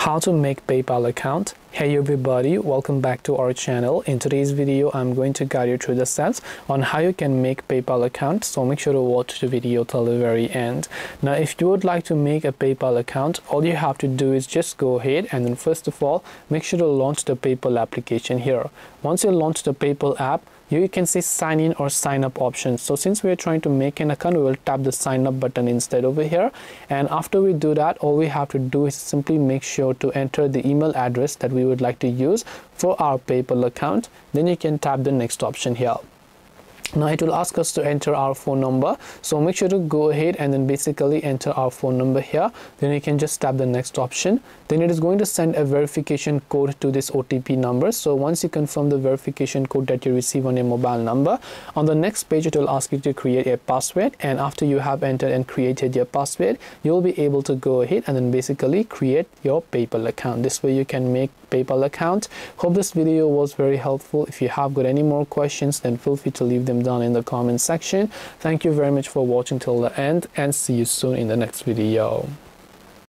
How to make PayPal account. Hey everybody, welcome back to our channel. In today's video I'm going to guide you through the steps on how you can make PayPal account, so make sure to watch the video till the very end. Now if you would like to make a PayPal account, all you have to do is just go ahead and then first of all make sure to launch the PayPal application here. Once you launch the PayPal app, you can see sign in or sign up options. So since we are trying to make an account, we will tap the sign up button instead over here, and after we do that, all we have to do is simply make sure to enter the email address that we would like to use for our PayPal account. Then you can tap the next option here. Now it will ask us to enter our phone number, so make sure to go ahead and then basically enter our phone number here. Then you can just tap the next option. Then it is going to send a verification code to this OTP number. So once you confirm the verification code that you receive on your mobile number, on the next page it will ask you to create a password, and after you have entered and created your password, you'll be able to go ahead and then basically create your PayPal account. This way you can make PayPal account. Hope this video was very helpful. If you have got any more questions, then feel free to leave them down in the comment section. Thank you very much for watching till the end, and see you soon in the next video.